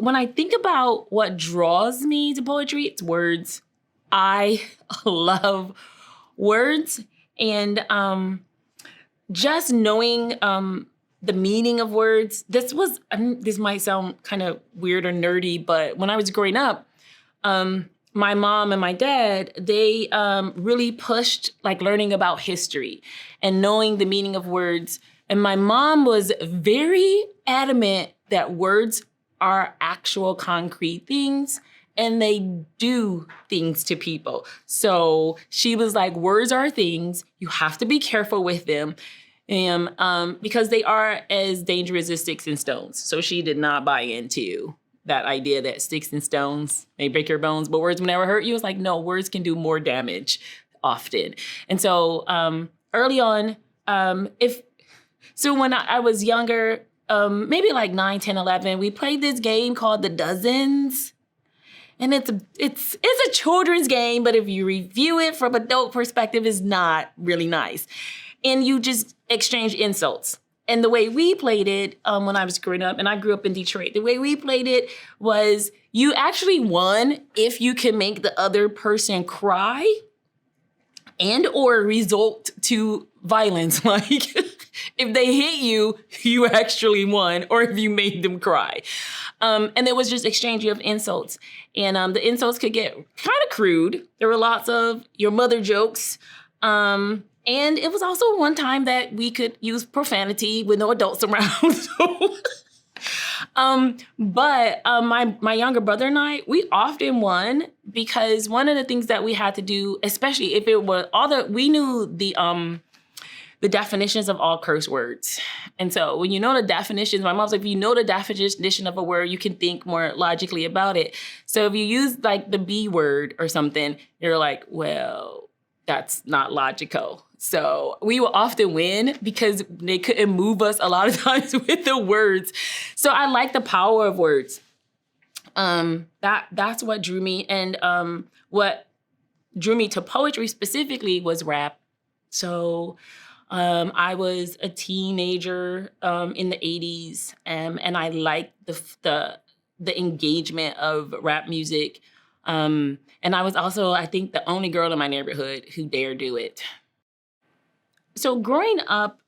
when I think about what draws me to poetry, it's words. I love words, and just knowing the meaning of words. This might sound kind of weird or nerdy, but when I was growing up, my mom and my dad, they really pushed like learning about history and knowing the meaning of words. And my mom was very adamant that words are actual concrete things and they do things to people. So she was like, words are things. You have to be careful with them. Because they are as dangerous as sticks and stones. So she did not buy into that idea that sticks and stones may break your bones, but words will never hurt you. It's like, no, words can do more damage often. And so early on, when I was younger, maybe like 9, 10, 11, we played this game called The Dozens. And it's a children's game, but if you review it from an adult perspective, it's not really nice. And you just exchange insults. And the way we played it when I was growing up, and I grew up in Detroit, the way we played it was you actually won if you can make the other person cry and or result to violence. Like if they hit you, you actually won, or if you made them cry. And it was just exchanging of insults. And the insults could get kind of crude. There were lots of your mother jokes. And it was also one time that we could use profanity with no adults around. But my younger brother and I, we often won because one of the things that we had to do, especially if it was we knew the definitions of all curse words. And so when you know the definitions, my mom's like, if you know the definition of a word, you can think more logically about it. So if you use like the B word or something, you're like, well, that's not logical. So we will often win because they couldn't move us a lot of times with the words. So I like the power of words. That's what drew me. And what drew me to poetry specifically was rap. So I was a teenager in the 80s, and I liked the engagement of rap music. And I was also, I think, the only girl in my neighborhood who dared do it. So growing up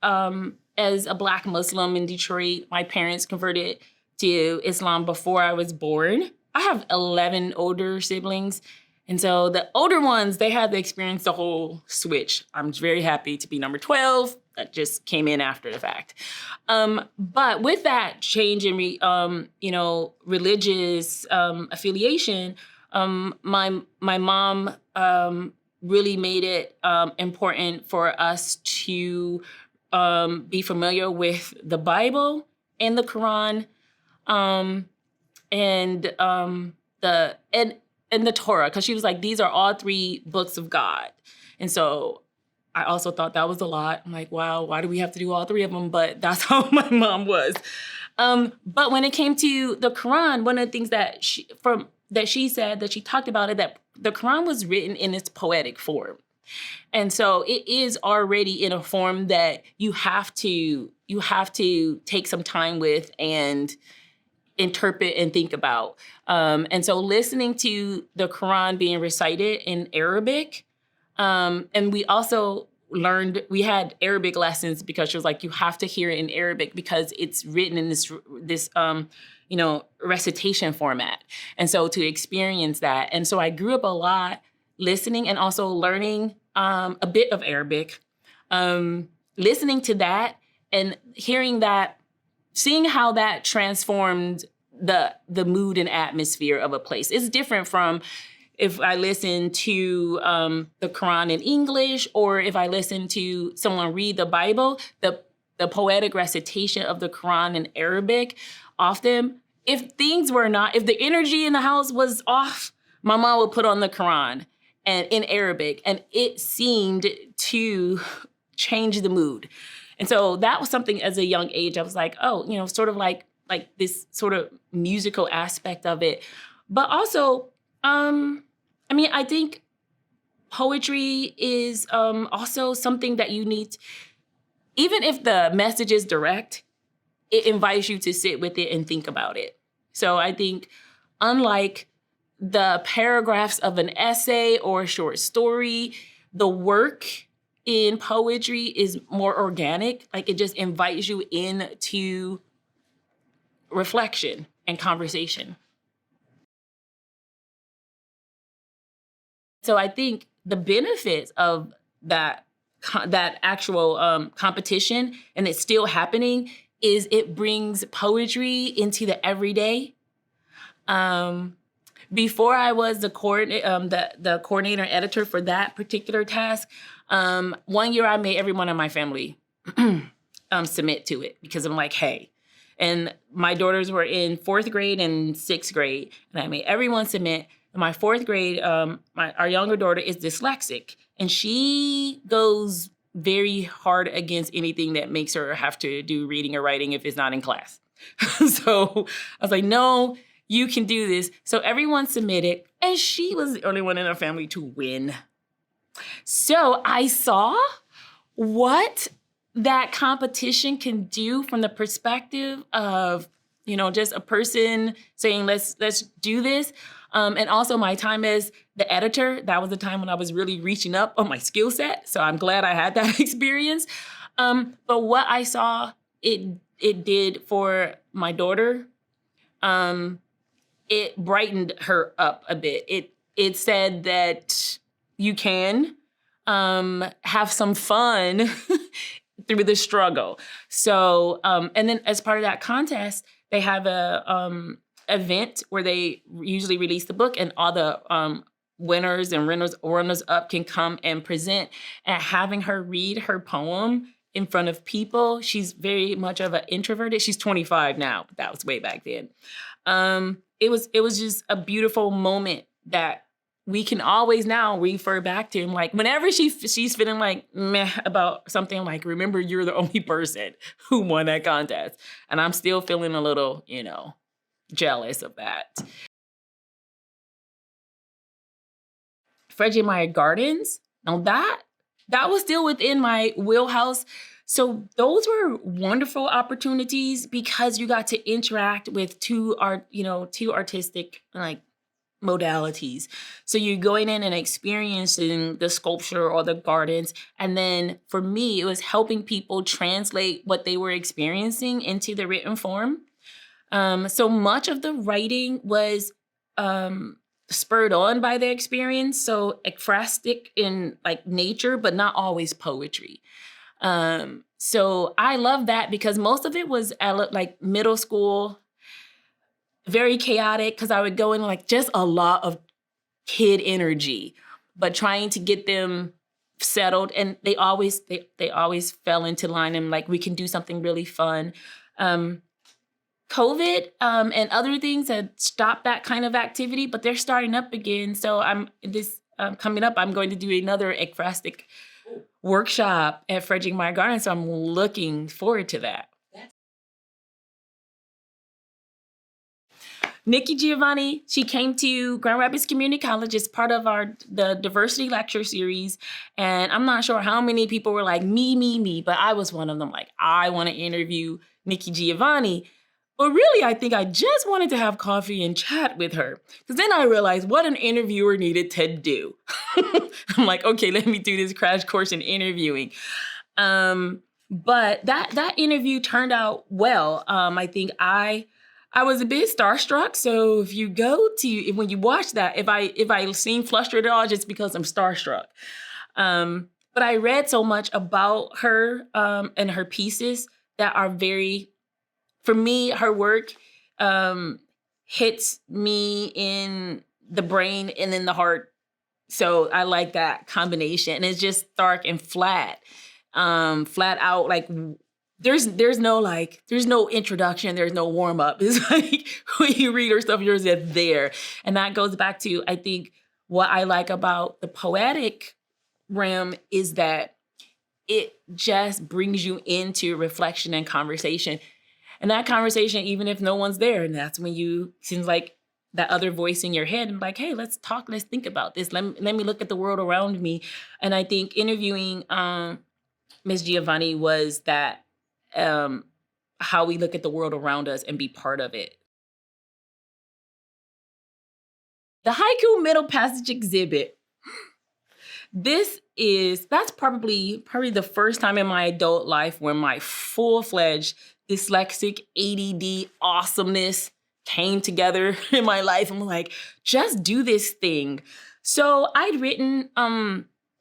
as a Black Muslim in Detroit, my parents converted to Islam before I was born. I have 11 older siblings. And so the older ones, they had to experience the whole switch. I'm very happy to be number 12. That just came in after the fact. But with that change in, religious affiliation, my mom really made it important for us to be familiar with the Bible and the Quran, and the Torah, because she was like, these are all 3 books of God. And so I also thought that was a lot. I'm like, wow, why do we have to do all 3 of them? But that's how my mom was. But when it came to the Quran, one of the things that she said, that she talked about it, that the Quran was written in its poetic form. And so it is already in a form that you have to take some time with and interpret and think about. And so listening to the Quran being recited in Arabic, and we also we had Arabic lessons because she was like, you have to hear it in Arabic because it's written in this recitation format. And so to experience that. And so I grew up a lot listening and also learning a bit of Arabic, listening to that and hearing that, seeing how that transformed the mood and atmosphere of a place. It's different from if I listen to the Quran in English, or if I listen to someone read the Bible, the poetic recitation of the Quran in Arabic. Often, if the energy in the house was off, my mom would put on the Quran and in Arabic, and it seemed to change the mood. And so that was something as a young age, I was like, oh, sort of like this sort of musical aspect of it. But also, I think poetry is also something that you need, even if the message is direct, it invites you to sit with it and think about it. So I think unlike the paragraphs of an essay or a short story, the work in poetry is more organic. Like it just invites you into reflection and conversation. So I think the benefits of that actual competition, and it's still happening, is it brings poetry into the everyday. Before I was the coordinator and editor for that particular task, one year I made everyone in my family submit to it because I'm like, hey. And my daughters were in 4th grade and 6th grade, and I made everyone submit. In my 4th grade, our younger daughter is dyslexic, and she goes very hard against anything that makes her have to do reading or writing if it's not in class. So I was like, no, you can do this. So everyone submitted, and she was the only one in our family to win. So I saw what that competition can do from the perspective of, just a person saying, let's do this. And also my time as the editor, that was the time when I was really reaching up on my skill set. So I'm glad I had that experience. But what I saw it did for my daughter, it brightened her up a bit. It said that you can have some fun through the struggle. So, and then as part of that contest, they have a event where they usually release the book, and all the winners and runners up can come and present. And having her read her poem in front of people, she's very much of an introverted. She's 25 now, but that was way back then. It was just a beautiful moment that we can always now refer back to. Like whenever she's feeling like meh about something, like, remember, you're the only person who won that contest. And I'm still feeling a little, jealous of that. Frederick Meyer Gardens, now that was still within my wheelhouse. So those were wonderful opportunities because you got to interact with two artistic modalities. So you're going in and experiencing the sculpture or the gardens. And then for me, it was helping people translate what they were experiencing into the written form. So much of the writing was spurred on by the experience. So ekphrastic in nature, but not always poetry. So I love that because most of it was at middle school, very chaotic because I would go in just a lot of kid energy, but trying to get them settled. And they always fell into line and we can do something really fun. COVID and other things had stopped that kind of activity, but they're starting up again. So coming up, I'm going to do another ekphrastic workshop at Frederick Meyer Gardens. So I'm looking forward to that. Nikki Giovanni, she came to Grand Rapids Community College as part of the diversity lecture series. And I'm not sure how many people were like, me, but I was one of them. I want to interview Nikki Giovanni. But really, I think I just wanted to have coffee and chat with her. Because then I realized what an interviewer needed to do. I'm like, okay, let me do this crash course in interviewing. But that interview turned out well. I think I was a bit starstruck. So if you when you watch that, if I seem flustered at all, just because I'm starstruck. But I read so much about her and her pieces that are very, for me, her work hits me in the brain and in the heart. So I like that combination. And it's just stark and flat out. There's no introduction. There's no warm up. It's when you read her stuff, you're just there. And that goes back to, I think, what I like about the poetic realm is that it just brings you into reflection and conversation. And that conversation, even if no one's there, and that's when seems like that other voice in your head and hey, let's talk, let's think about this. Let me look at the world around me. And I think interviewing Ms. Giovanni was that how we look at the world around us and be part of it. the haiku middle passage exhibit. That's probably the first time in my adult life where my full-fledged dyslexic ADD awesomeness came together in my life. I'm like, just do this thing. So I'd written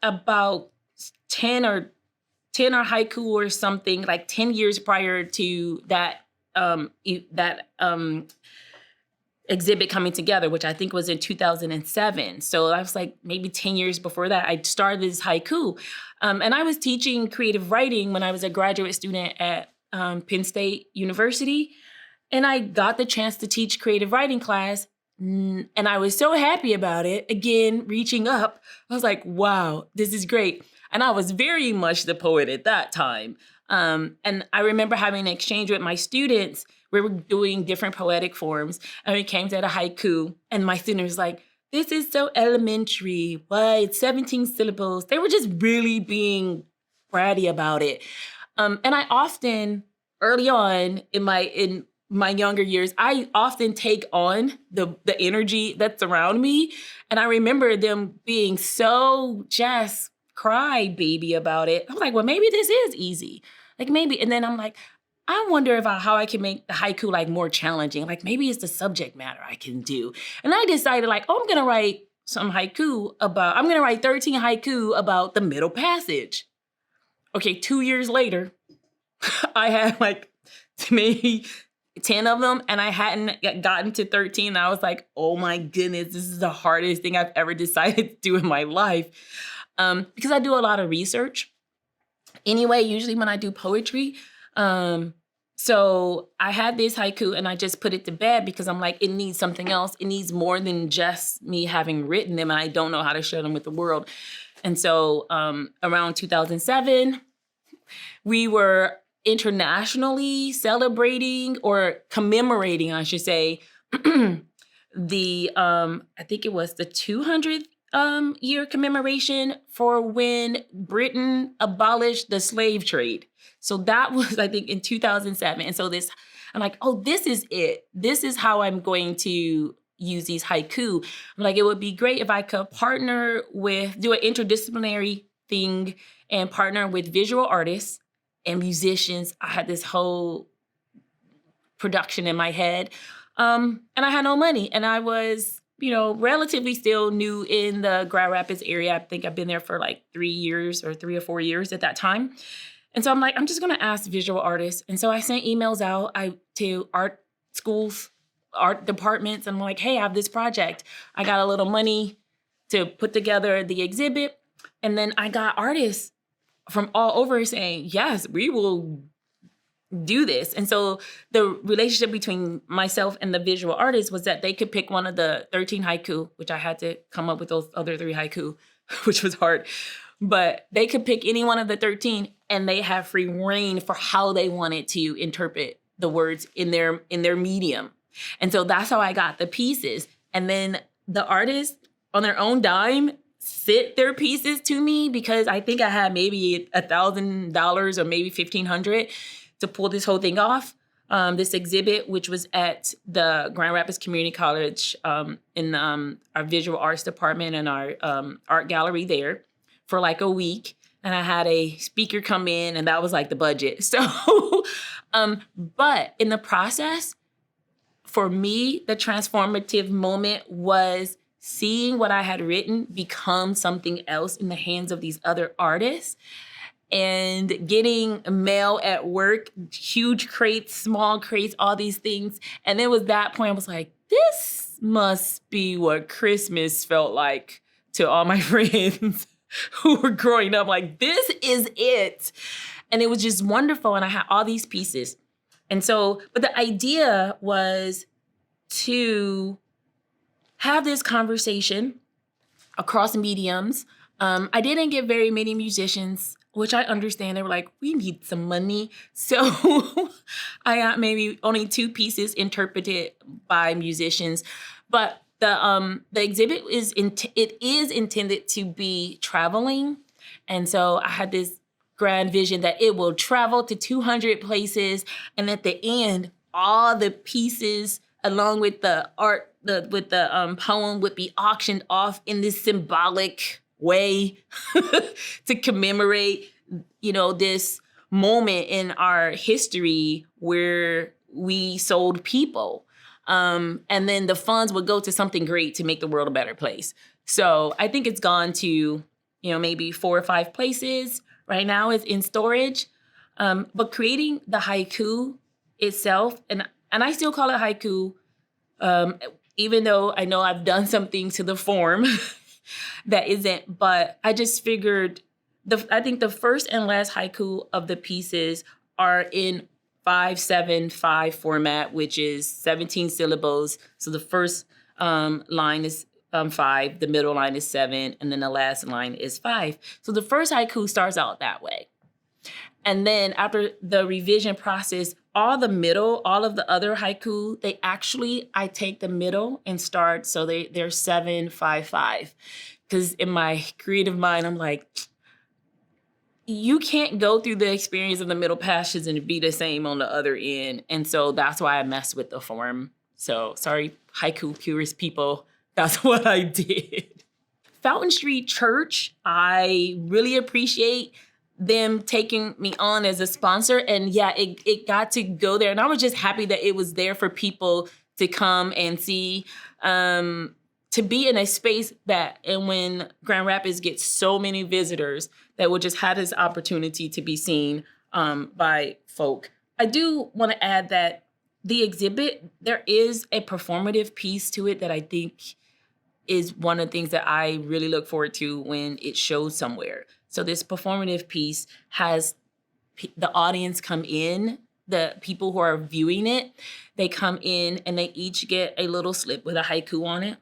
about 10 or haiku or something, like 10 years prior to that exhibit coming together, which I think was in 2007. So I was like, maybe 10 years before that, I started this haiku. And I was teaching creative writing when I was a graduate student at Penn State University. And I got the chance to teach creative writing class. And I was so happy about it. Again, reaching up, I was like, wow, this is great. And I was very much the poet at that time. And I remember having an exchange with my students. We were doing different poetic forms, and we came to the haiku, and my student was like, this is so elementary. Why? It's 17 syllables. They were just really being bratty about it. And I often, early on in my younger years, I often take on the energy that's around me. And I remember them being so just crybaby about it. I was like, well, maybe this is easy. Like maybe, and then I'm like, I wonder how I can make the haiku like more challenging. Like maybe it's the subject matter I can do. And I decided like, I'm going to write 13 haiku about the middle passage. Okay, 2 years later, I had like maybe 10 of them, and I hadn't gotten to 13. I was like, oh my goodness, this is the hardest thing I've ever decided to do in my life. Because I do a lot of research. Anyway, usually when I do poetry, so I had this haiku and I just put it to bed because I'm like, it needs something else. It needs more than just me having written them, and I don't know how to share them with the world. And so around 2007, we were internationally celebrating or commemorating, I should say, the I think it was the 200th year commemoration for when Britain abolished the slave trade. So that was, I think, in 2007. And so I'm like, oh, this is it. This is how I'm going to use these haiku. I'm like, it would be great if I could do an interdisciplinary thing and partner with visual artists and musicians. I had this whole production in my head. And I had no money. And I was, relatively still new in the Grand Rapids area. I think I've been there for like 3 or 4 years at that time. And so I'm like, I'm just going to ask visual artists. And so I sent emails out to art schools, art departments. And I'm like, hey, I have this project. I got a little money to put together the exhibit. And then I got artists from all over saying, yes, we will do this. And so the relationship between myself and the visual artist was that they could pick one of the 13 haiku, which I had to come up with those other 3 haiku, which was hard. But they could pick any one of the 13, and they have free reign for how they wanted to interpret the words in their medium. And so that's how I got the pieces. And then the artists on their own dime sent their pieces to me because I think I had maybe $1,000 or maybe $1,500 to pull this whole thing off. This exhibit, which was at the Grand Rapids Community College in our visual arts department and our art gallery there for like a week. And I had a speaker come in, and that was like the budget. So, but in the process, for me, the transformative moment was seeing what I had written become something else in the hands of these other artists, and getting mail at work, huge crates, small crates, all these things. And it was that point I was like, this must be what Christmas felt like to all my friends who were growing up. Like, this is it. And it was just wonderful. And I had all these pieces. And so, but the idea was to have this conversation across mediums. I didn't get very many musicians, which I understand. They were like, we need some money. So I got maybe only 2 pieces interpreted by musicians. But the exhibit is intended to be traveling. And so I had this grand vision that it will travel to 200 places. And at the end, all the pieces, along with the art the poem would be auctioned off in this symbolic way to commemorate, this moment in our history where we sold people. And then the funds would go to something great to make the world a better place. So I think it's gone to, maybe 4 or 5 places. Right now it's in storage. But creating the haiku itself, and I still call it haiku, even though I know I've done something to the form that isn't, but I just figured I think the first and last haiku of the pieces are in 5-7-5 format, which is 17 syllables. So the first line is 5, the middle line is 7, and then the last line is 5. So the first haiku starts out that way. And then after the revision process, all of the other haiku, I take the middle and start, so they're 7-5-5. Because in my creative mind, I'm like, you can't go through the experience of the middle passage and be the same on the other end. And so that's why I messed with the form. So sorry, haiku purist people, that's what I did. Fountain Street Church, I really appreciate them taking me on as a sponsor. And yeah, it got to go there. And I was just happy that it was there for people to come and see, to be in a space and when Grand Rapids gets so many visitors, that will just have this opportunity to be seen by folk. I do want to add that the exhibit, there is a performative piece to it that I think is one of the things that I really look forward to when it shows somewhere. So this performative piece has the audience come in, the people who are viewing it, they come in and they each get a little slip with a haiku on it.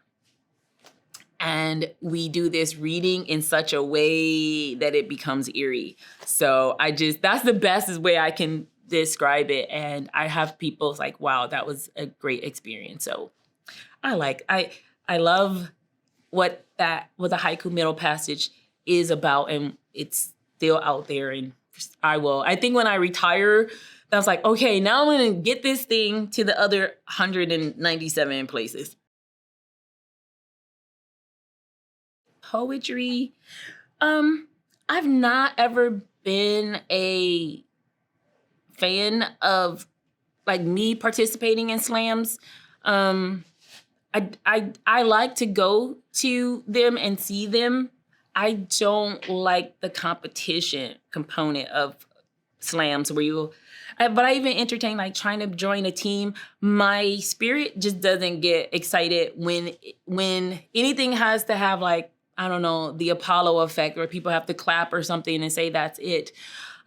And we do this reading in such a way that it becomes eerie. So that's the best way I can describe it. And I have people like, wow, that was a great experience. So I love what the haiku middle passage is about, and it's still out there. And I think when I retire, I was like, okay, now I'm going to get this thing to the other 197 places. Poetry. I've not ever been a fan of like me participating in slams. I like to go to them and see them. I don't like the competition component of slams but I even entertain like trying to join a team. My spirit just doesn't get excited when anything has to have like, I don't know, the Apollo effect where people have to clap or something and say that's it.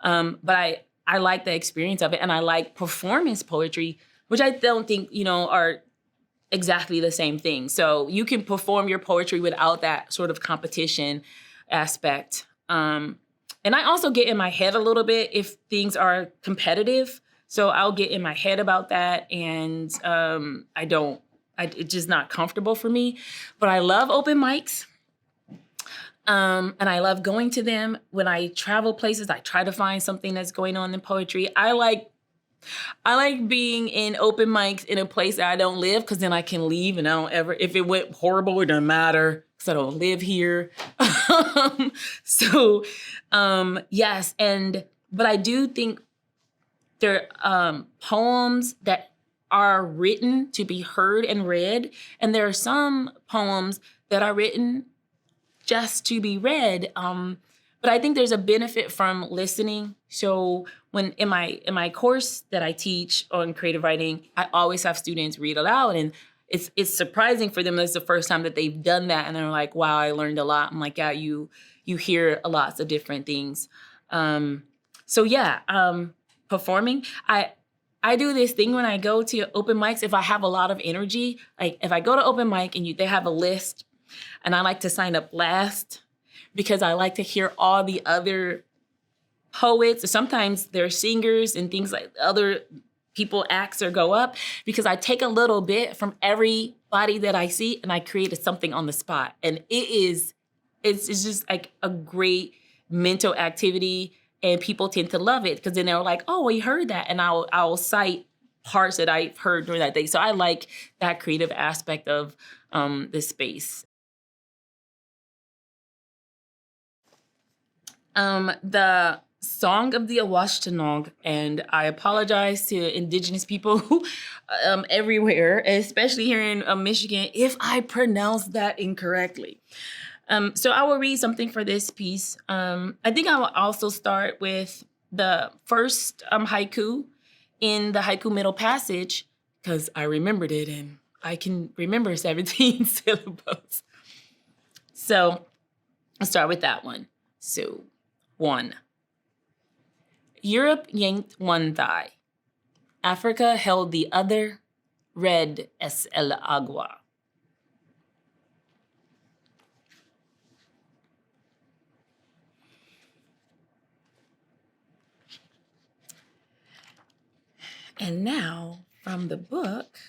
But I like the experience of it, and I like performance poetry, which I don't think, are exactly the same thing. So you can perform your poetry without that sort of competition aspect. And I also get in my head a little bit if things are competitive. So I'll get in my head about that, and it's just not comfortable for me. But I love open mics. And I love going to them. When I travel places, I try to find something that's going on in poetry. I like being in open mics in a place that I don't live, because then I can leave and if it went horrible, it doesn't matter because I don't live here. Yes. But I do think there are poems that are written to be heard and read. And there are some poems that are written just to be read. But I think there's a benefit from listening. So when in my course that I teach on creative writing, I always have students read aloud, and it's surprising for them. That's the first time that they've done that, and they're like, "Wow, I learned a lot." I'm like, "Yeah, you hear lots of different things." Performing. I do this thing when I go to open mics. If I have a lot of energy, like if I go to open mic and they have a list, and I like to sign up last because I like to hear all the other poets. Sometimes they're singers and things like other people acts or go up, because I take a little bit from everybody that I see and I created something on the spot. And it's just like a great mental activity, and people tend to love it because then they're like, oh, we heard that. And I'll cite parts that I've heard during that day. So I like that creative aspect of this space. The Song of the Awashtanog, and I apologize to Indigenous people everywhere, especially here in Michigan, if I pronounce that incorrectly. So I will read something for this piece. I think I will also start with the first haiku in the haiku middle passage, because I remembered it and I can remember 17 syllables. So I'll start with that one. So 1. Europe yanked one thigh. Africa held the other, red es el agua. And now from the book.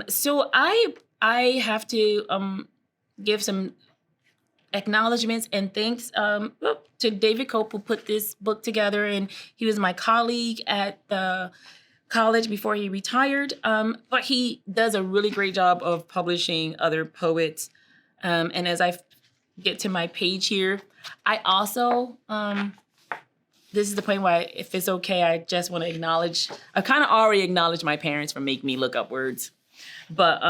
So I have to give some acknowledgments and thanks to David Cope, who put this book together, and he was my colleague at the college before he retired. But he does a really great job of publishing other poets. And as I get to my page here, I also this is the point where, if it's okay, I just want to acknowledge, I kind of already acknowledged my parents for making me look up words. But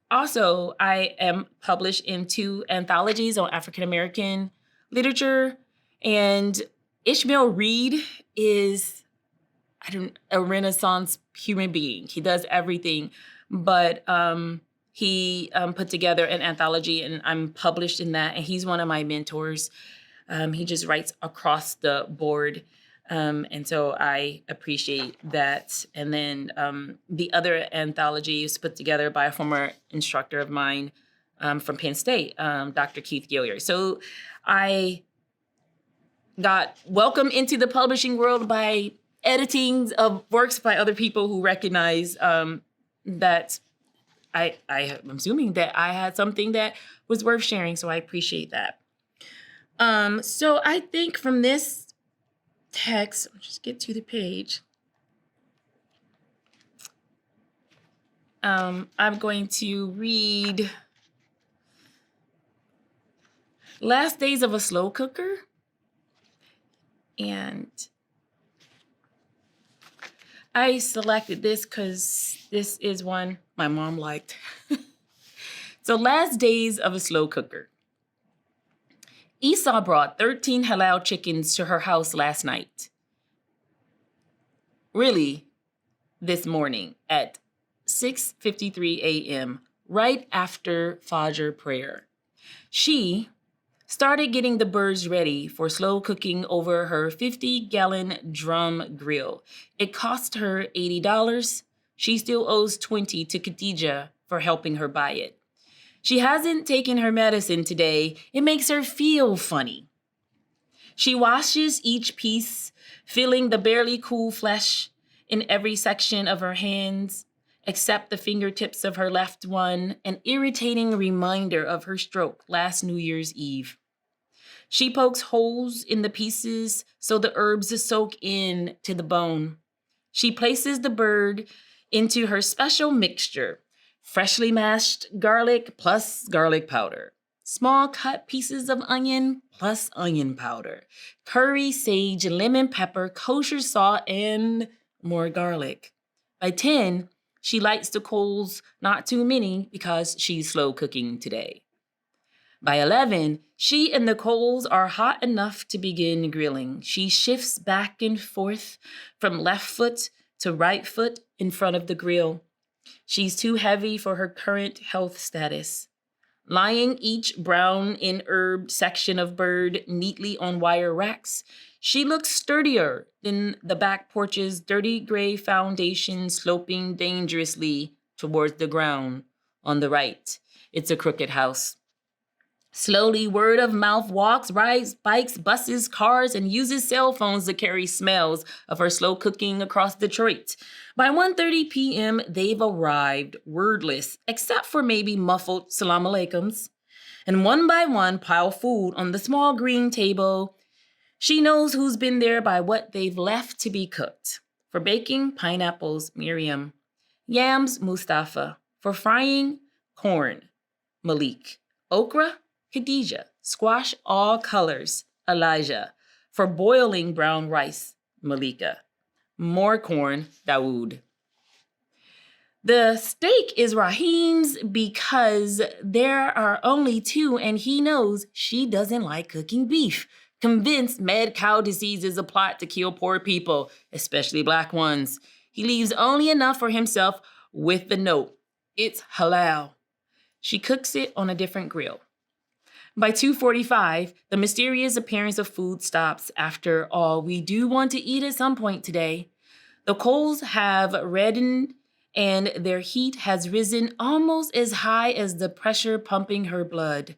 also, I am published in 2 anthologies on African-American literature. And Ishmael Reed is a Renaissance human being. He does everything. But he put together an anthology, and I'm published in that. And he's one of my mentors. He just writes across the board. And so I appreciate that. And then the other anthology is put together by a former instructor of mine from Penn State, Dr. Keith Gilliard. So I got welcomed into the publishing world by editings of works by other people who recognize that I'm assuming that I had something that was worth sharing. So I appreciate that. So I think from this text, I'll just get to the page. I'm going to read Last Days of a Slow Cooker. And I selected this because this is one my mom liked. So Last Days of a Slow Cooker. Esau brought 13 halal chickens to her house last night. Really, this morning at 6:53 a.m., right after Fajr prayer. She started getting the birds ready for slow cooking over her 50-gallon drum grill. It cost her $80. She still owes $20 to Khadija for helping her buy it. She hasn't taken her medicine today. It makes her feel funny. She washes each piece, feeling the barely cool flesh in every section of her hands, except the fingertips of her left one, an irritating reminder of her stroke last New Year's Eve. She pokes holes in the pieces so the herbs soak in to the bone. She places the bird into her special mixture: freshly mashed garlic plus garlic powder, small cut pieces of onion plus onion powder, curry, sage, lemon pepper, kosher salt, and more garlic. By 10, she lights the coals, not too many, because she's slow cooking today. By 11, she and the coals are hot enough to begin grilling. She shifts back and forth from left foot to right foot in front of the grill. She's too heavy for her current health status. Lying each brown in herb section of bird neatly on wire racks, she looks sturdier than the back porch's dirty gray foundation sloping dangerously towards the ground. On the right, it's a crooked house. Slowly, word of mouth walks, rides bikes, buses, cars, and uses cell phones to carry smells of her slow cooking across Detroit. By 1:30 p.m., they've arrived, wordless, except for maybe muffled salam aleikums, and one by one pile food on the small green table. She knows who's been there by what they've left to be cooked. For baking, pineapples, Miriam. Yams, Mustafa. For frying, corn, Malik. Okra, Khadija. Squash, all colors, Elijah. For boiling brown rice, Malika. More corn, Dawood. The steak is Raheem's because there are only two and he knows she doesn't like cooking beef. Convinced mad cow disease is a plot to kill poor people, especially black ones. He leaves only enough for himself with the note. It's halal. She cooks it on a different grill. By 2:45, the mysterious appearance of food stops. After all, we do want to eat at some point today. The coals have reddened and their heat has risen almost as high as the pressure pumping her blood.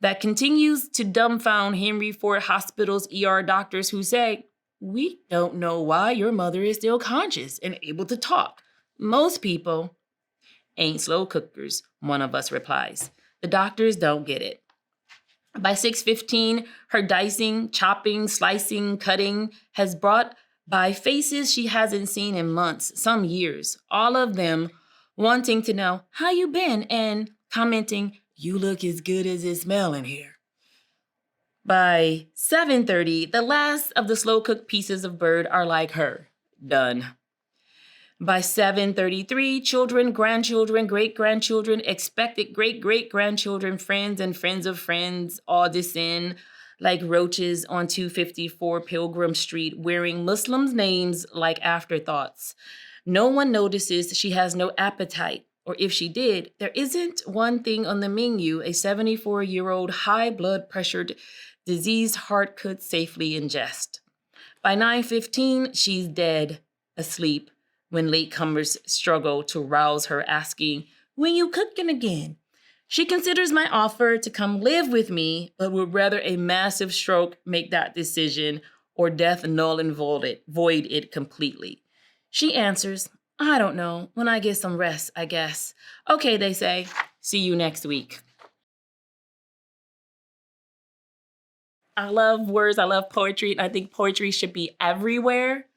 That continues to dumbfound Henry Ford Hospital's ER doctors who say, "We don't know why your mother is still conscious and able to talk. Most people ain't slow cookers," one of us replies. The doctors don't get it. By 6:15, her dicing, chopping, slicing, cutting has brought by faces she hasn't seen in months, some years, all of them wanting to know, "How you been?" and commenting, "You look as good as it smell in here." By 7:30, the last of the slow-cooked pieces of bird are like her, done. By 7:33, children, grandchildren, great-grandchildren, expected great-great-grandchildren, friends and friends of friends all descend like roaches on 254 Pilgrim Street, wearing Muslims' names like afterthoughts. No one notices she has no appetite, or if she did, there isn't one thing on the menu a 74-year-old high blood pressured, diseased heart could safely ingest. By 9:15, she's dead, asleep, when latecomers struggle to rouse her asking, "When you cooking again?" She considers my offer to come live with me, but would rather a massive stroke make that decision or death null and void it completely. She answers, "I don't know, when I get some rest, I guess." Okay, they say, see you next week. I love words, I love poetry, and I think poetry should be everywhere.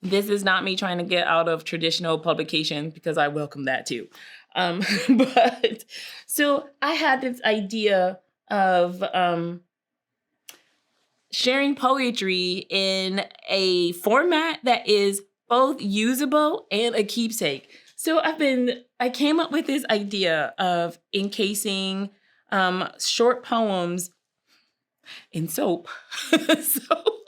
This is not me trying to get out of traditional publication because I welcome that too. But so I had this idea of sharing poetry in a format that is both usable and a keepsake. So I came up with this idea of encasing short poems in soap. So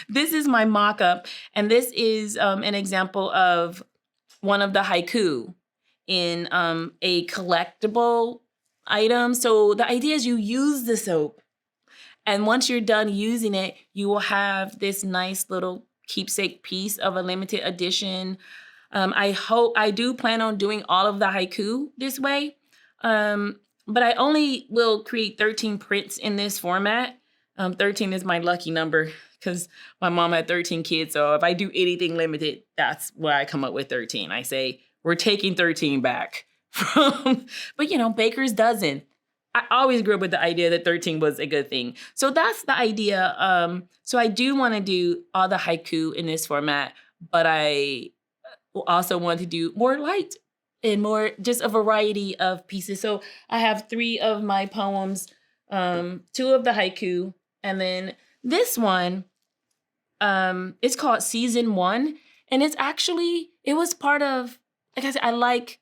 this is my mock-up, and this is an example of one of the haiku in a collectible item. So the idea is you use the soap, and once you're done using it, you will have this nice little keepsake piece of a limited edition. I do plan on doing all of the haiku this way, but I only will create 13 prints in this format. 13 is my lucky number because my mom had 13 kids. So if I do anything limited, that's where I come up with 13. I say, we're taking 13 back from, but baker's dozen. I always grew up with the idea that 13 was a good thing. So that's the idea. So I do want to do all the haiku in this format, but I also want to do more light and more just a variety of pieces. So I have 3 of my poems, 2 of the haiku, and then this one, it's called Season 1. And it was part of, like I said, I like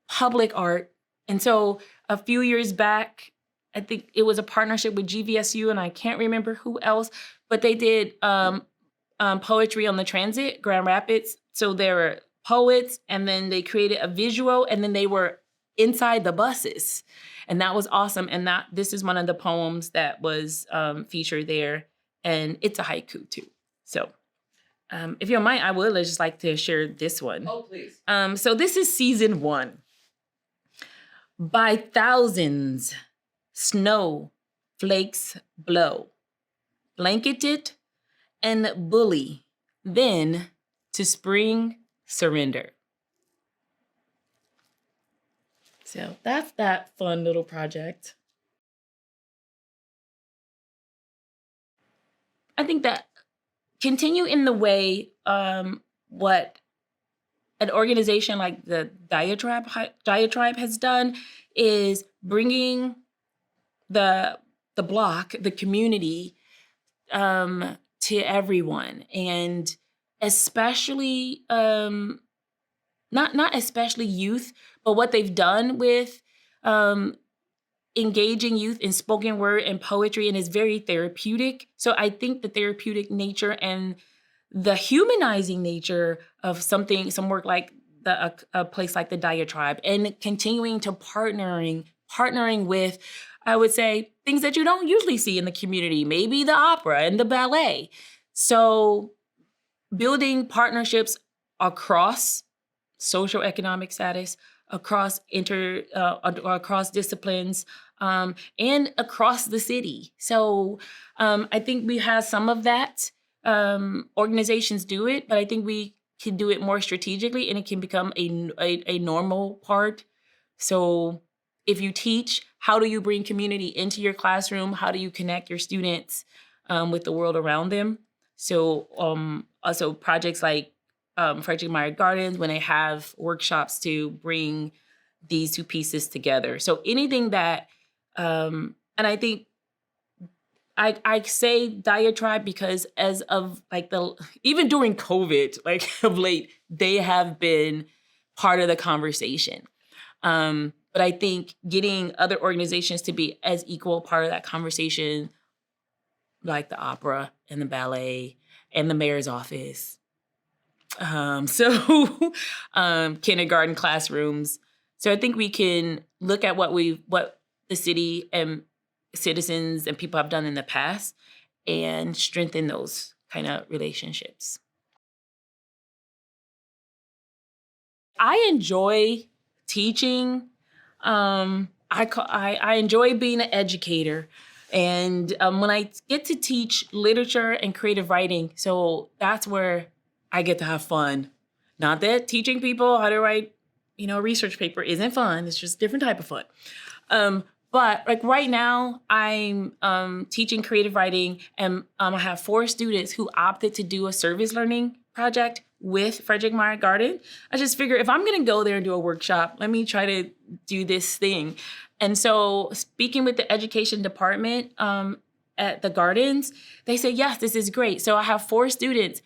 public art. And so a few years back, I think it was a partnership with GVSU, and I can't remember who else, but they did poetry on the transit, Grand Rapids. So there were poets, and then they created a visual, and then they were inside the buses. And that was awesome. And this is one of the poems that was featured there. And it's a haiku too. So if you don't mind, I would just like to share this one. Oh, please. So this is Season 1. By thousands, snow flakes blow, blanketed and bully, then to spring surrender. So that's that fun little project. I think that continue in the way what an organization like the Diatribe has done is bringing the block, the community, to everyone, and especially not especially youth, but what they've done with engaging youth in spoken word and poetry, and is very therapeutic. So I think the therapeutic nature and the humanizing nature of some work like a place like the Diatribe, and continuing to partnering with, I would say, things that you don't usually see in the community, maybe the opera and the ballet. So building partnerships across social economic status, across across disciplines, and across the city. So I think we have some of that. Organizations do it, but I think we can do it more strategically, and it can become a normal part. So if you teach, how do you bring community into your classroom? How do you connect your students with the world around them? So also projects like Frederick Meyer Gardens, when they have workshops to bring these two pieces together. So anything that, and I think I say Diatribe because as of like even during COVID, like of late, they have been part of the conversation. But I think getting other organizations to be as equal part of that conversation, like the opera and the ballet and the mayor's office. Kindergarten classrooms. So I think we can look at what the city and citizens and people have done in the past and strengthen those kind of relationships. I enjoy teaching. I enjoy being an educator. And when I get to teach literature and creative writing, so that's where I get to have fun. Not that teaching people how to write, a research paper isn't fun. It's just a different type of fun. But like right now, I'm teaching creative writing, and I have 4 students who opted to do a service learning project with Frederick Meyer Garden. I just figure if I'm gonna go there and do a workshop, let me try to do this thing. And so speaking with the education department at the Gardens, they say, yes, this is great. So I have 4 students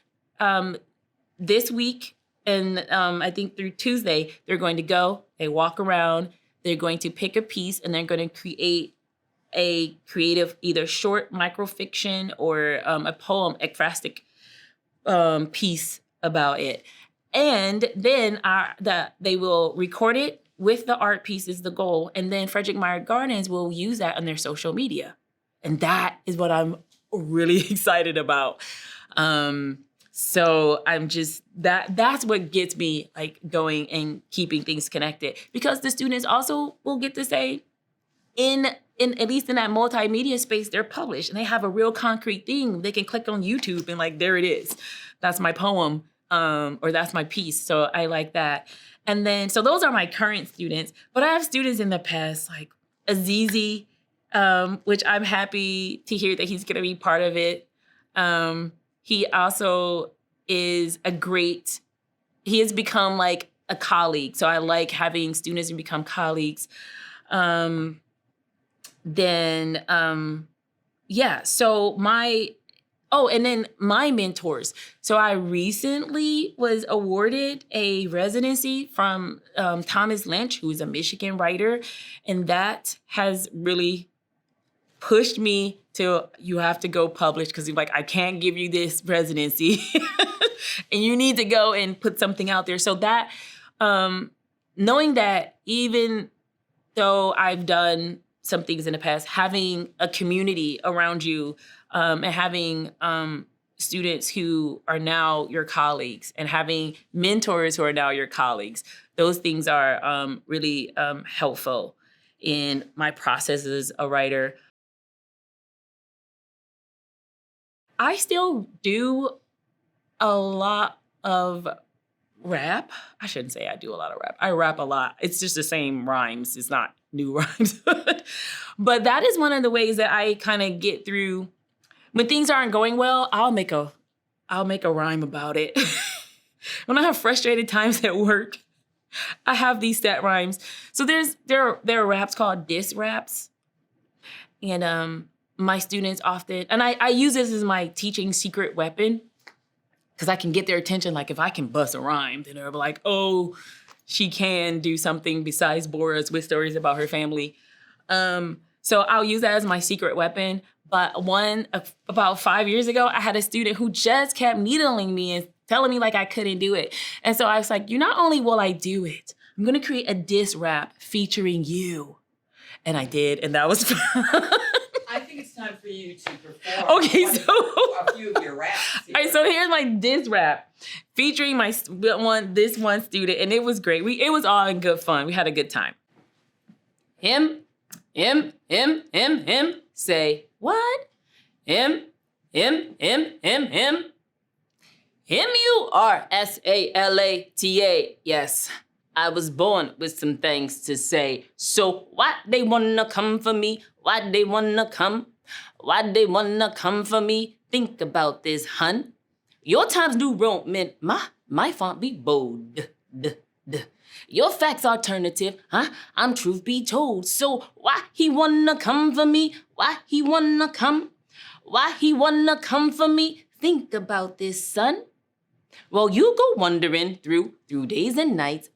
this week, and I think through Tuesday, they're going to go, they walk around, they're going to pick a piece, and they're going to create a creative, either short microfiction or a poem, ekphrastic piece about it. And then they will record it with the art piece is the goal. And then Frederick Meyer Gardens will use that on their social media. And that is what I'm really excited about. So I'm just, that's what gets me like going and keeping things connected, because the students also will get to say in at least in that multimedia space, they're published and they have a real concrete thing. They can click on YouTube and like, there it is. That's my poem, or that's my piece. So I like that. And then, so those are my current students, but I have students in the past, like Azizi, which I'm happy to hear that he's gonna be part of it. He also is he has become like a colleague. So I like having students who become colleagues. So and then my mentors. So I recently was awarded a residency from Thomas Lynch, who's a Michigan writer. And that has really pushed me to, you have to go publish, because like, I can't give you this residency and you need to go and put something out there. So that, knowing that even though I've done some things in the past, having a community around you, and having students who are now your colleagues, and having mentors who are now your colleagues, those things are really helpful in my process as a writer. I still do a lot of rap. I shouldn't say I do a lot of rap. I rap a lot. It's just the same rhymes. It's not new rhymes. But that is one of the ways that I kind of get through when things aren't going well, I'll make a rhyme about it. When I have frustrated times at work, I have these stat rhymes. So there are raps called diss raps. And my students often, and I use this as my teaching secret weapon, because I can get their attention. Like if I can bust a rhyme, then they'll be like, oh, she can do something besides bore us with stories about her family. So I'll use that as my secret weapon. But about 5 years ago, I had a student who just kept needling me and telling me like I couldn't do it. And so I was like, not only will I do it, I'm gonna create a diss rap featuring you. And I did, and that was fun. I think it's time for you to perform a few of your raps. Here. All right, so here's my diss rap featuring this one student, and it was great. It was all in good fun. We had a good time. Him, say what? Him. Mursalata. Yes. I was born with some things to say. So why they wanna come for me? Why they wanna come? Why they wanna come for me? Think about this, hun. Your times New Roman, my font be bold. Your facts alternative, huh? I'm truth be told. So why he wanna come for me? Why he wanna come? Why he wanna come for me? Think about this, son. Well, you go wandering through days and nights.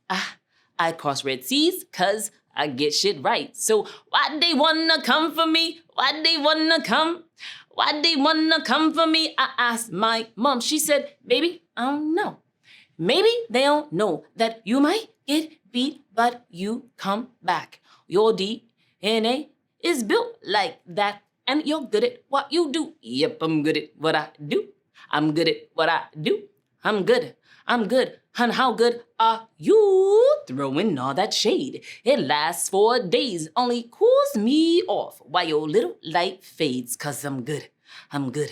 I cross red seas, 'cause I get shit right. So why they wanna come for me? Why they wanna come? Why they wanna come for me? I asked my mom. She said, baby, I don't know. Maybe they don't know that you might get beat, but you come back. Your DNA is built like that, and you're good at what you do. Yep, I'm good at what I do. I'm good at what I do. I'm good. Hun, how good are you? Throwing all that shade. It lasts 4 days, only cools me off while your little light fades. 'Cause I'm good. I'm good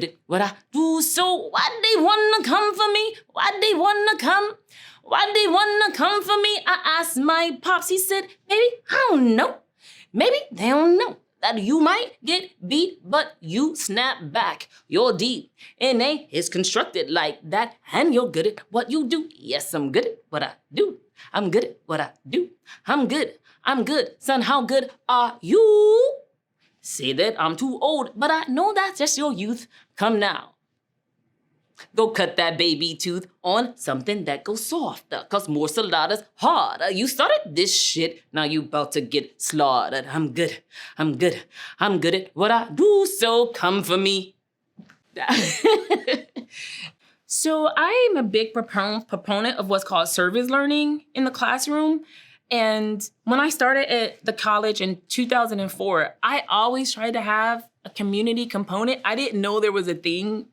at what I do. So why they wanna come for me? Why they wanna come? Why they wanna come for me? I asked my pops. He said, baby, I don't know. Maybe they don't know that you might get beat, but you snap back. Your DNA is constructed like that, and you're good at what you do. Yes, I'm good at what I do. I'm good at what I do. I'm good. Son, how good are you? Say that I'm too old, but I know that's just your youth. Come now. Go cut that baby tooth on something that goes softer, 'cause Mursalata's harder. You started this shit, now you about to get slaughtered. I'm good at what I do, so come for me. So I'm a big proponent of what's called service learning in the classroom. And when I started at the college in 2004, I always tried to have a community component. I didn't know there was a thing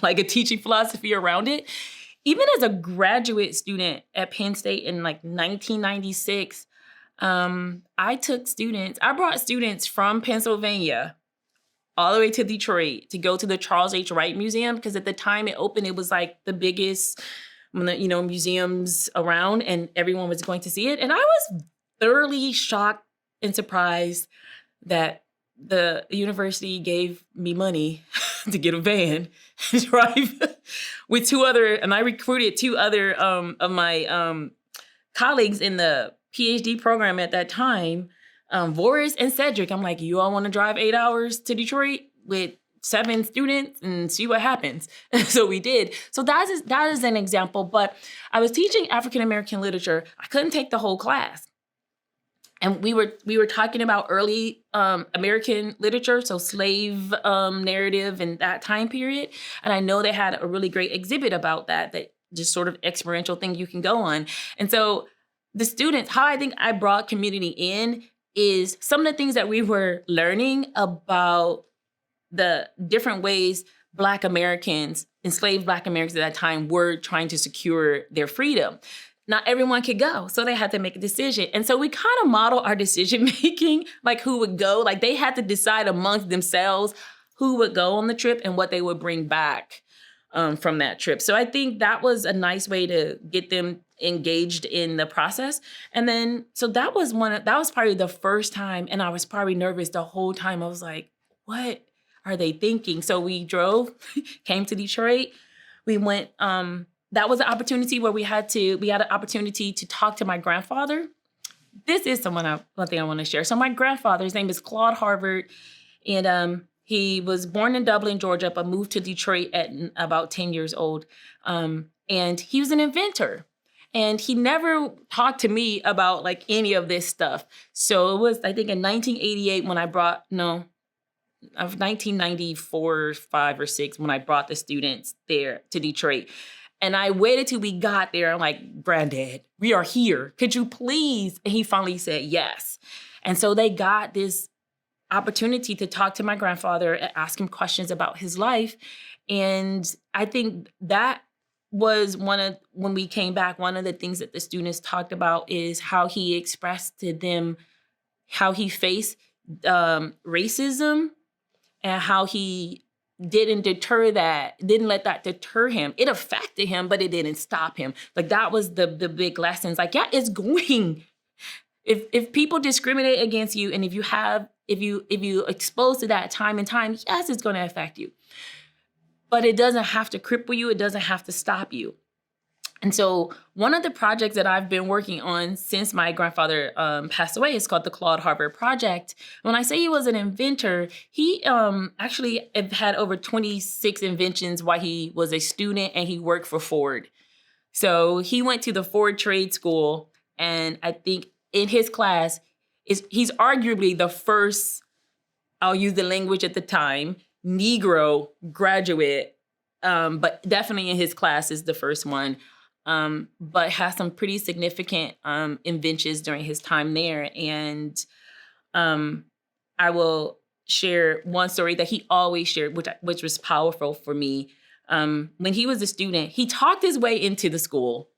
like a teaching philosophy around it. Even as a graduate student at Penn State in like 1996, I brought students from Pennsylvania all the way to Detroit to go to the Charles H. Wright Museum, because at the time it opened, it was like the biggest, museums around, and everyone was going to see it. And I was thoroughly shocked and surprised that the university gave me money to get a van and drive with and I recruited 2 other of my colleagues in the Ph.D. program at that time, Boris and Cedric. I'm like, you all want to drive 8 hours to Detroit with 7 students and see what happens? So we did. So that is an example. But I was teaching African-American literature. I couldn't take the whole class. And we were talking about early American literature, so slave narrative in that time period. And I know they had a really great exhibit about that just sort of experiential thing you can go on. And so the students, how I think I brought community in is some of the things that we were learning about the different ways Black Americans, enslaved Black Americans at that time, were trying to secure their freedom. Not everyone could go, so they had to make a decision. And so we kind of model our decision-making, like who would go. Like they had to decide amongst themselves who would go on the trip and what they would bring back from that trip. So I think that was a nice way to get them engaged in the process. And then, so that was probably the first time, and I was probably nervous the whole time. I was like, what are they thinking? So we drove, came to Detroit. We went, that was an opportunity where we had an opportunity to talk to my grandfather. This is one thing I want to share. So my grandfather, his name is Claude Harvard, and he was born in Dublin, Georgia, but moved to Detroit at about 10 years old. And he was an inventor. And he never talked to me about like any of this stuff. So it was, I think, in 1988 when of 1994, 5 or 6, when I brought the students there to Detroit. And I waited till we got there. I'm like, Granddad, we are here. Could you please? And he finally said yes. And so they got this opportunity to talk to my grandfather and ask him questions about his life. And I think that was when we came back, one of the things that the students talked about is how he expressed to them how he faced racism and how he didn't let that deter him. It affected him, but it didn't stop him. Like that was the big lessons. Like, yeah, it's going. If people discriminate against you and if you exposed to that time and time, yes, it's going to affect you. But it doesn't have to cripple you. It doesn't have to stop you. And so one of the projects that I've been working on since my grandfather passed away is called the Claude Harvard Project. When I say he was an inventor, he actually had over 26 inventions while he was a student and he worked for Ford. So he went to the Ford Trade School, and I think in his class, he's arguably the first, I'll use the language at the time, Negro graduate, but definitely in his class is the first one, but has some pretty significant inventions during his time there. And I will share one story that he always shared, which was powerful for me. When he was a student, he talked his way into the school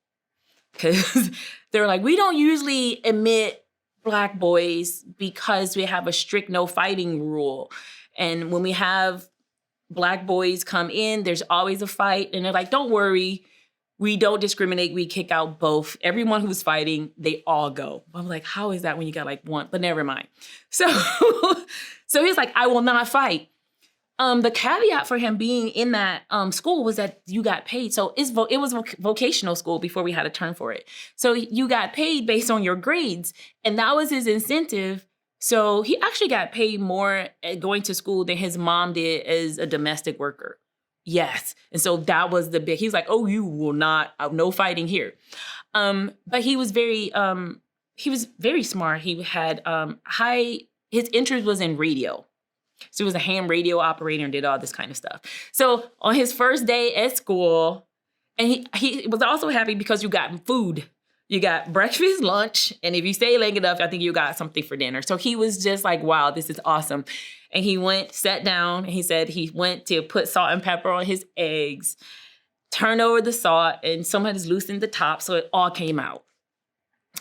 because they were like, we don't usually admit Black boys because we have a strict no fighting rule. And when we have Black boys come in, there's always a fight. And they're like, don't worry, we don't discriminate. We kick out both. Everyone who's fighting, they all go. I'm like, how is that when you got like one? But never mind. So he's like, I will not fight. The caveat for him being in that school was that you got paid. So it was vocational school before we had a term for it. So you got paid based on your grades. And that was his incentive. So he actually got paid more at going to school than his mom did as a domestic worker. Yes. And so that was he was like, oh, you will not, no fighting here. But he was very smart. He had his interest was in radio. So he was a ham radio operator and did all this kind of stuff. So on his first day at school, and he was also happy because you got food. You got breakfast, lunch, and if you stay late enough, I think you got something for dinner. So he was just like, wow, this is awesome. And he sat down, and he said he went to put salt and pepper on his eggs, turn over the salt, and someone has loosened the top, so it all came out.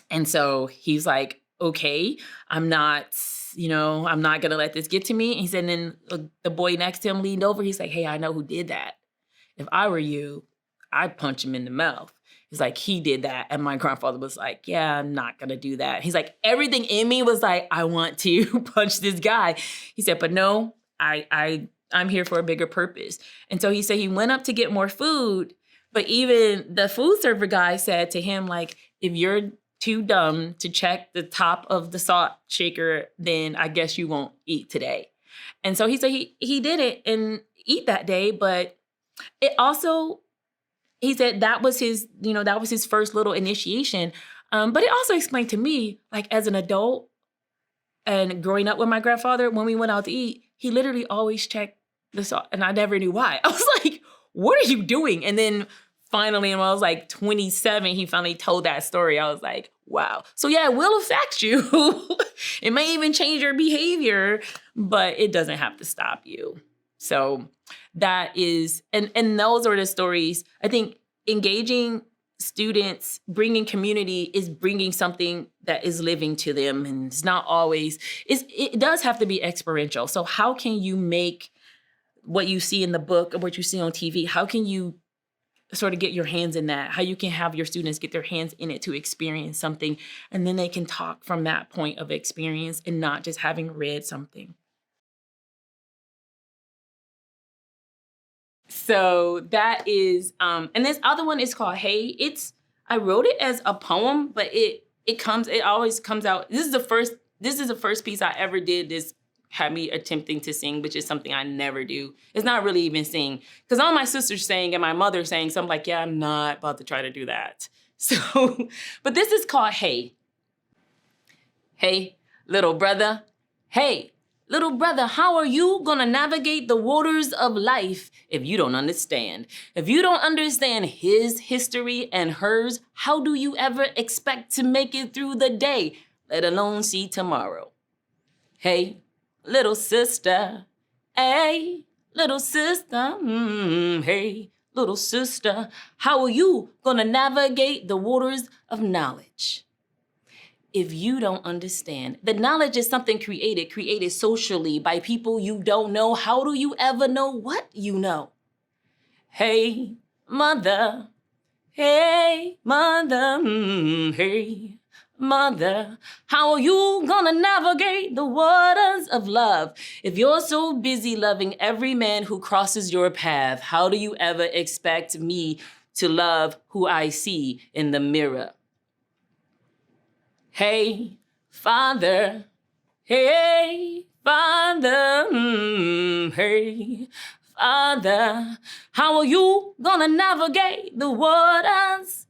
And so he's like, okay, I'm not going to let this get to me. And he said, and then the boy next to him leaned over. He's like, hey, I know who did that. If I were you, I'd punch him in the mouth. He's like, he did that. And my grandfather was like, yeah, I'm not going to do that. He's like, everything in me was like, I want to punch this guy. He said, but no, I'm here for a bigger purpose. And so he said he went up to get more food. But even the food server guy said to him, like, if you're too dumb to check the top of the salt shaker, then I guess you won't eat today. And so he said he didn't and eat that day, but it also, he said that was his first little initiation. But it also explained to me, like as an adult and growing up with my grandfather, when we went out to eat, he literally always checked the salt and I never knew why. I was like, what are you doing? And then finally, when I was like 27, he finally told that story. I was like, wow. So yeah, it will affect you. It may even change your behavior, but it doesn't have to stop you. So that is, and those are the stories. I think engaging students, bringing community is bringing something that is living to them. And it's not always, it does have to be experiential. So how can you make what you see in the book or what you see on TV, how can you sort of get your hands in that, how you can have your students get their hands in it to experience something, and then they can talk from that point of experience and not just having read something. So that is, and this other one is called Hey. I wrote it as a poem, but it always comes out. This is the first piece I ever did. This had me attempting to sing, which is something I never do. It's not really even sing, because all my sisters sang and my mother sang, so I'm like, yeah, I'm not about to try to do that. So, but this is called Hey. Hey, little brother. Hey, little brother, how are you gonna navigate the waters of life if you don't understand? If you don't understand his history and hers, how do you ever expect to make it through the day, let alone see tomorrow? Hey, little sister. Hey, little sister. Hey, little sister, how are you gonna navigate the waters of knowledge if you don't understand? The knowledge is something created socially by people you don't know. How do you ever know what you know? Hey, mother. Hey, mother. Hey, mother. How are you gonna navigate the waters of love if you're so busy loving every man who crosses your path? How do you ever expect me to love who I see in the mirror? Hey, Father. Hey, Father. Hey, Father. How are you gonna navigate the waters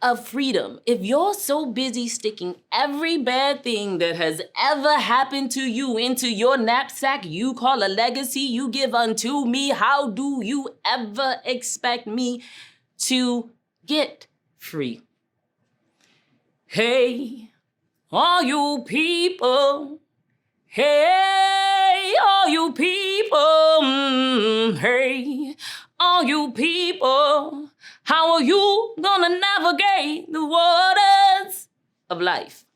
of freedom if you're so busy sticking every bad thing that has ever happened to you into your knapsack you call a legacy you give unto me? How do you ever expect me to get free? Hey, all you people. Hey, all you people. Hey, all you people. How are you gonna navigate the waters of life